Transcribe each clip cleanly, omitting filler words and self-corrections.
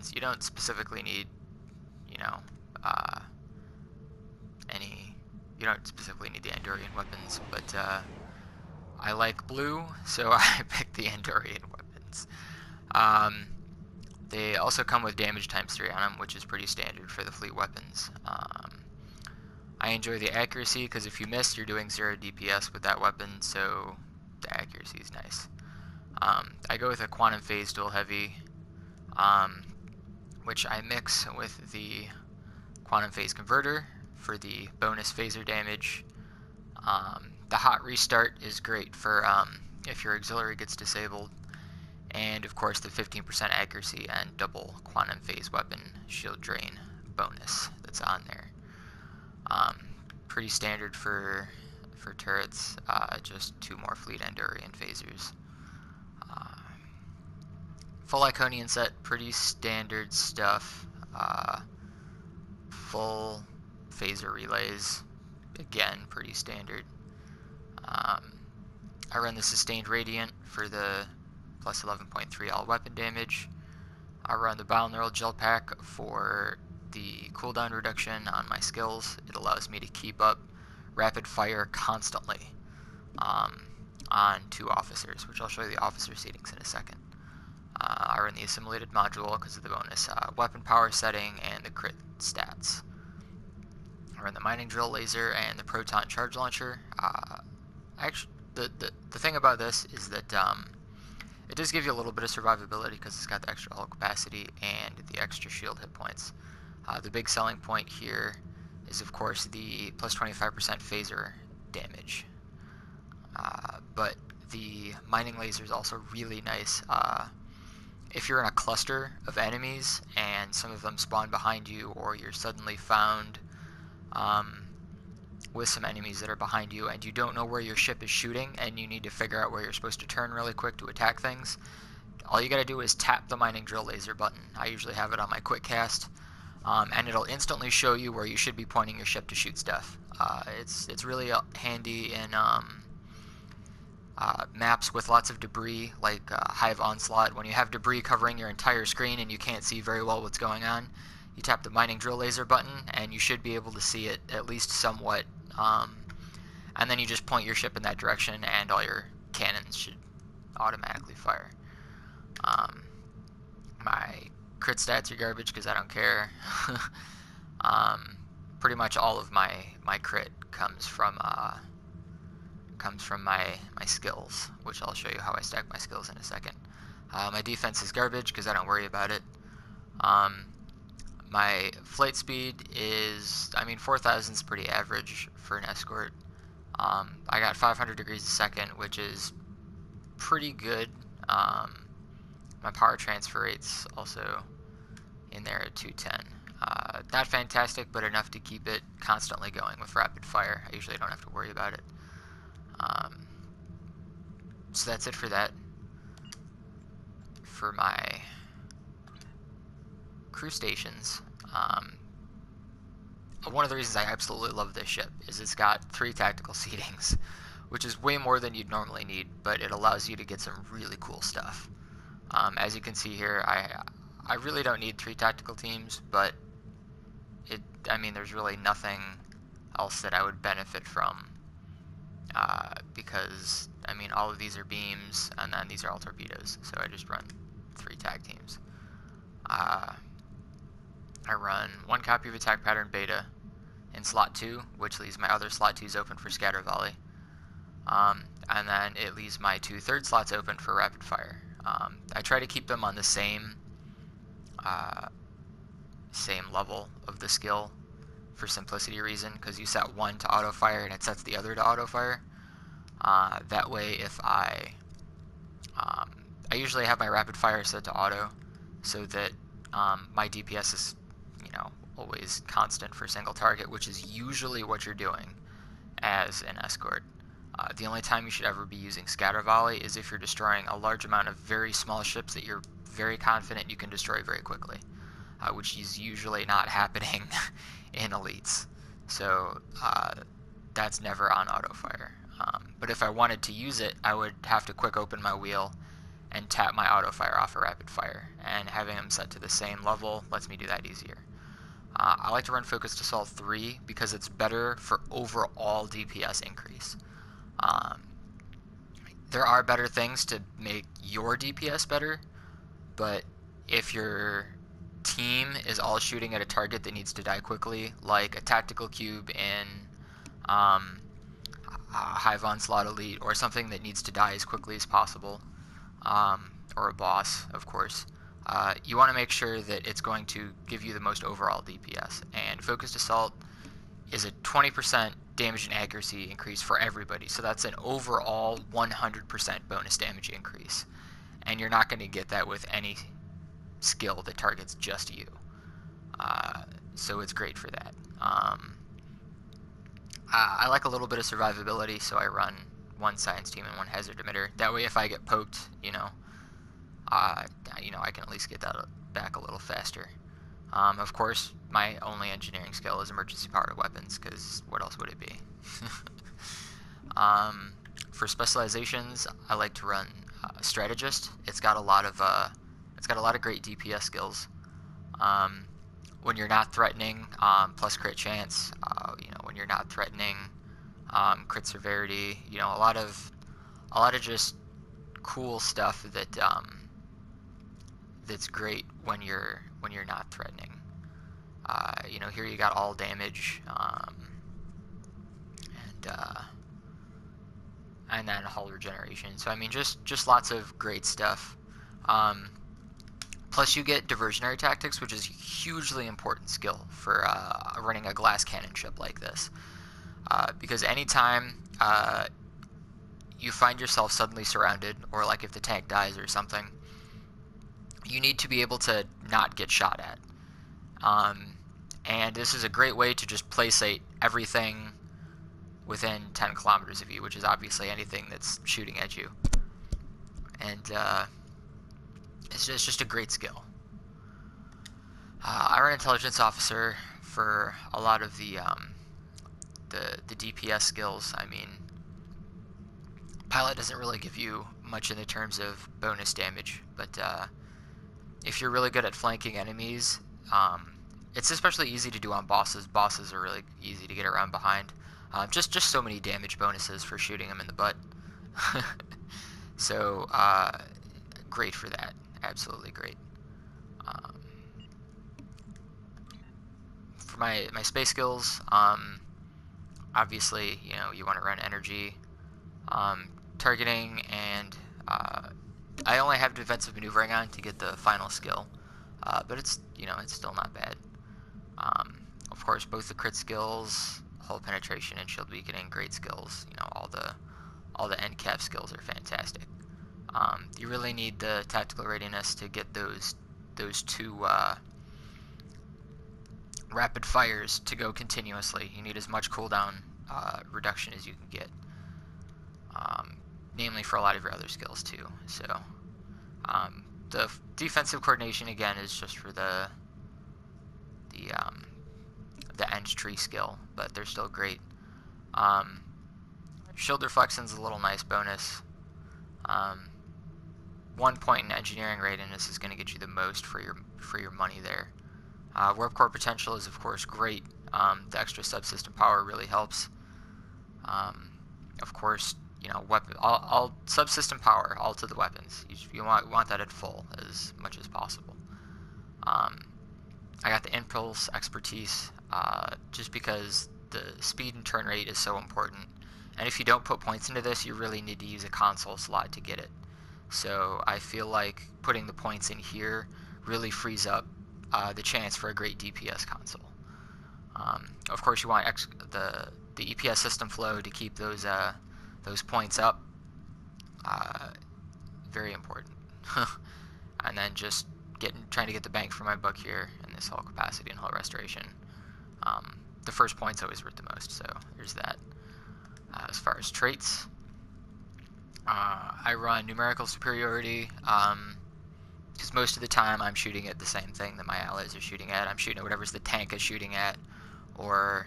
weapons. You don't specifically need, you know, you don't specifically need the Andorian weapons, but I like blue, so I picked the Andorian weapons. They also come with damage ×3 on them, which is pretty standard for the fleet weapons. I enjoy the accuracy, because if you miss, you're doing 0 DPS with that weapon, so the accuracy is nice. I go with a quantum phase dual heavy, which I mix with the quantum phase converter for the bonus phaser damage. The hot restart is great for if your auxiliary gets disabled, and of course the 15% accuracy and double quantum phase weapon shield drain bonus that's on there. Pretty standard for turrets, just 2 more fleet Andorian phasers. Full Iconian set, pretty standard stuff. Full phaser relays, again, pretty standard. I run the Sustained Radiant for the plus 11.3 all weapon damage. I run the Binaural Gel Pack for the cooldown reduction on my skills. It allows me to keep up rapid fire constantly on 2 officers, which I'll show you the officer settings in a second. I run the Assimilated Module because of the bonus weapon power setting and the crit stats. I run the Mining Drill Laser and the Proton Charge Launcher. Actually, the thing about this is that it does give you a little bit of survivability because it's got the extra hull capacity and the extra shield hit points. The big selling point here is, of course, the plus 25% phaser damage. But the mining laser is also really nice. If you're in a cluster of enemies and some of them spawn behind you, or you're suddenly found with some enemies that are behind you and you don't know where your ship is shooting and you need to figure out where you're supposed to turn really quick to attack things, all you gotta do is tap the mining drill laser button. I usually have it on my quick cast, and it'll instantly show you where you should be pointing your ship to shoot stuff. It's really handy in maps with lots of debris, like Hive Onslaught. When you have debris covering your entire screen and you can't see very well what's going on, you tap the mining drill laser button and you should be able to see it at least somewhat, and then you just point your ship in that direction and all your cannons should automatically fire. My crit stats are garbage because I don't care. Pretty much all of my crit comes from my skills, which I'll show you how I stack my skills in a second. My defense is garbage because I don't worry about it. My flight speed is, 4,000 is pretty average for an escort. I got 500 degrees a second, which is pretty good. My power transfer rate's also in there at 210. Not fantastic, but enough to keep it constantly going with rapid fire. I usually don't have to worry about it. So that's it for that. For my crew stations, one of the reasons I absolutely love this ship is it's got 3 tactical seatings, which is way more than you'd normally need, but it allows you to get some really cool stuff. As you can see here, I really don't need 3 tactical teams, but there's really nothing else that I would benefit from, because all of these are beams and then these are all torpedoes, so I just run 3 tag teams. I run 1 copy of Attack Pattern Beta in slot 2, which leaves my other slot 2s open for scatter volley, and then it leaves my 2 third slots open for rapid fire. I try to keep them on the same level of the skill for simplicity reason, because you set one to auto fire and it sets the other to auto fire. That way, if I usually have my rapid fire set to auto, so that my DPS is always constant for single target, which is usually what you're doing as an escort. The only time you should ever be using scatter volley is if you're destroying a large amount of very small ships that you're very confident you can destroy very quickly, which is usually not happening in elites. So that's never on auto fire. But if I wanted to use it, I would have to quick open my wheel and tap my auto fire off a rapid fire, and having them set to the same level lets me do that easier. I like to run Focused Assault 3 because it's better for overall DPS increase. There are better things to make your DPS better, but if your team is all shooting at a target that needs to die quickly, like a tactical cube in Hive Onslaught Elite, or something that needs to die as quickly as possible, or a boss, of course, you want to make sure that it's going to give you the most overall DPS. And Focused Assault is a 20% damage and accuracy increase for everybody, so that's an overall 100% bonus damage increase. And you're not going to get that with any skill that targets just you. So it's great for that. I like a little bit of survivability, so I run one science team and one hazard emitter. That way, if I get poked, I can at least get that back a little faster. Of course, my only engineering skill is emergency powered weapons, because what else would it be? For specializations, I like to run strategist. It's got a lot of great DPS skills. When you're not threatening, plus crit chance. When you're not threatening, crit severity. A lot of just cool stuff that that's great when you're not threatening. Here you got all damage, and then hull regeneration. So I mean, just lots of great stuff. Plus you get diversionary tactics, which is a hugely important skill for running a glass cannon ship like this. Because anytime you find yourself suddenly surrounded, or like if the tank dies or something, you need to be able to not get shot at. And this is a great way to just placate everything within 10 kilometers of you, which is obviously anything that's shooting at you. And it's just a great skill. I run Intelligence Officer for a lot of the DPS skills. I mean, Pilot doesn't really give you much in the terms of bonus damage, but if you're really good at flanking enemies, it's especially easy to do on bosses. Bosses are really easy to get around behind. Just so many damage bonuses for shooting them in the butt. So great for that. Absolutely great. For my space skills, obviously, you want to run energy, targeting, and I only have defensive maneuvering on to get the final skill, but it's still not bad. Of course, both the crit skills, hull penetration, and shield weakening, great skills. All the end cap skills are fantastic. You really need the tactical readiness to get those two rapid fires to go continuously. You need as much cooldown reduction as you can get, namely for a lot of your other skills too. So the defensive coordination again is just for the end tree skill, but they're still great. Shield reflection's a little nice bonus. 1 point in engineering readiness is going to get you the most for your money there. Warp core potential is of course great. The extra subsystem power really helps. Of course, all subsystem power, all to the weapons. You want that at full as much as possible. I got the impulse expertise, just because the speed and turn rate is so important. And if you don't put points into this, you really need to use a console slot to get it. So I feel like putting the points in here really frees up the chance for a great DPS console. Of course, you want the EPS system flow to keep those points up. Very important. And then just trying to get the bang for my buck here in this hull capacity and hull restoration. The first point's always worth the most, so there's that. As far as traits, I run numerical superiority, because most of the time I'm shooting at the same thing that my allies are shooting at. I'm shooting at whatever's the tank is shooting at, or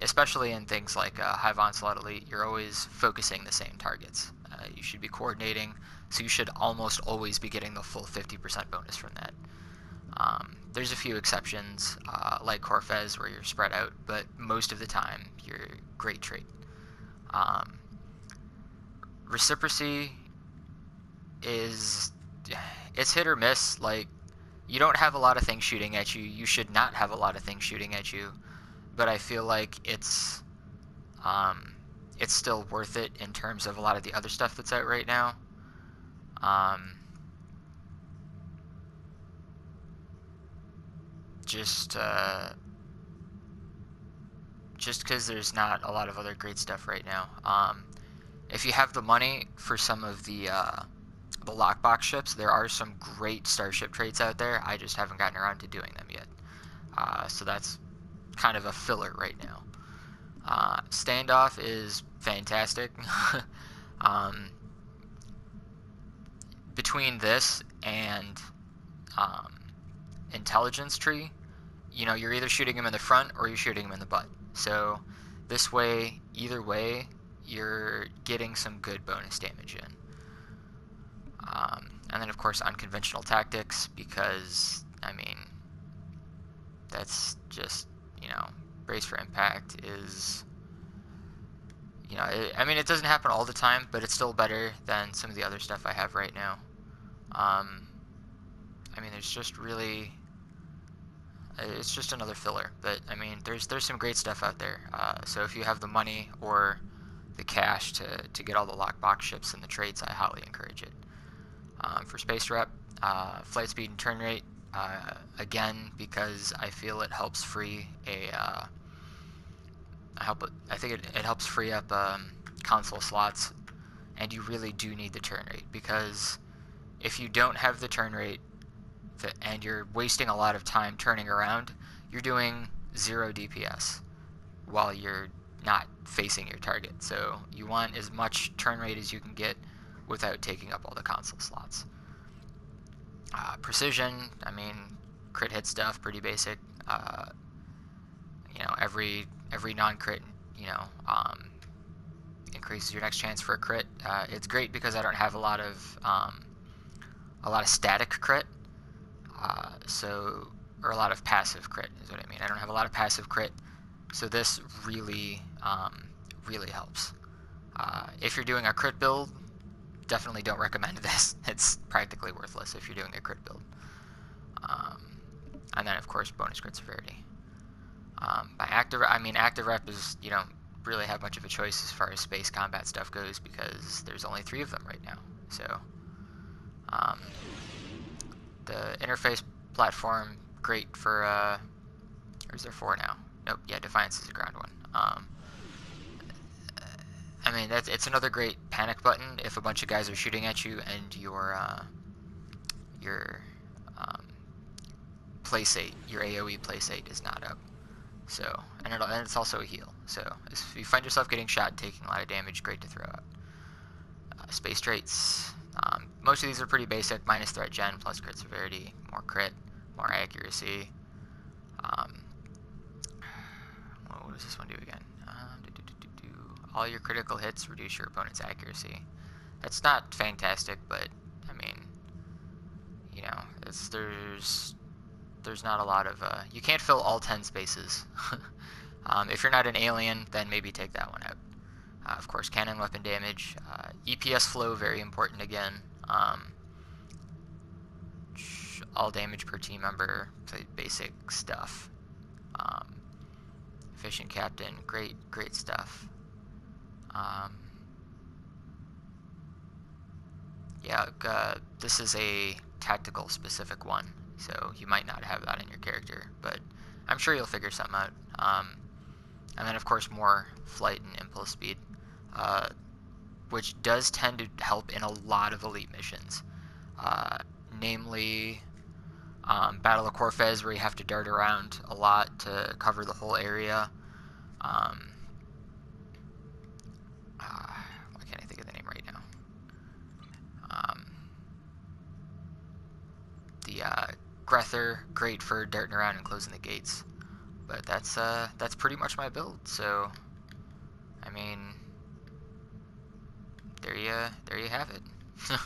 especially in things like Hive Onslaught Elite, you're always focusing the same targets. You should be coordinating, so you should almost always be getting the full 50% bonus from that. There's a few exceptions, like Corfez, where you're spread out, but most of the time, you're a great trait. Reciprocity it's hit or miss. Like, you don't have a lot of things shooting at you. You should not have a lot of things shooting at you, but I feel like it's still worth it in terms of a lot of the other stuff that's out right now. Just because there's not a lot of other great stuff right now. If you have the money for some of the lockbox ships, there are some great starship traits out there. I just haven't gotten around to doing them yet. So that's kind of a filler right now. Standoff is fantastic. Between this and intelligence tree, you know, you're either shooting him in the front or you're shooting him in the butt. So this way, either way, you're getting some good bonus damage in. And then, of course, unconventional tactics, because, I mean, that's just, you know, brace for impact is, you know, it doesn't happen all the time, but it's still better than some of the other stuff I have right now. I mean, there's just really, it's just another filler, but, I mean, there's some great stuff out there. So if you have the money or the cash to get all the lockbox ships and the traits, I highly encourage it. For space rep, flight speed and turn rate, again, because I feel it helps free I think it helps free up console slots, and you really do need the turn rate, because if you don't have the turn rate and you're wasting a lot of time turning around, you're doing 0 DPS while you're not facing your target. So you want as much turn rate as you can get without taking up all the console slots. Precision, I mean, crit hit stuff, pretty basic. You know, every non-crit, you know, increases your next chance for a crit. It's great because I don't have a lot of static crit, or a lot of passive crit is what I mean. I don't have a lot of passive crit, so this really helps. If you're doing a crit build, definitely don't recommend this. It's practically worthless if you're doing a crit build. And then, of course, bonus crit severity. By active rep is, you don't really have much of a choice as far as space combat stuff goes, because there's only 3 of them right now. So the interface platform, great for or is there 4 now? Nope, yeah, Defiance is a ground one. I mean, it's another great panic button if a bunch of guys are shooting at you and your playstate, your AoE playstate is not up. So, and it's also a heal. So, if you find yourself getting shot, taking a lot of damage, great to throw out. Space traits. Most of these are pretty basic, minus threat gen, plus crit severity, more crit, more accuracy. What does this one do again? All your critical hits reduce your opponent's accuracy. That's not fantastic, but I mean, you know, there's not a lot of you can't fill all 10 spaces. If you're not an alien, then maybe take that one out. Of course, cannon weapon damage, EPS flow, very important again. All damage per team member, basic stuff. Efficient captain, great stuff. Yeah, this is a tactical specific one, so you might not have that in your character, but I'm sure you'll figure something out. And then, of course, more flight and impulse speed, which does tend to help in a lot of elite missions, namely Battle of Corfez, where you have to dart around a lot to cover the whole area. Why can't I think of the name right now? The Grether, great for darting around and closing the gates. But that's pretty much my build. So, I mean, there you have it.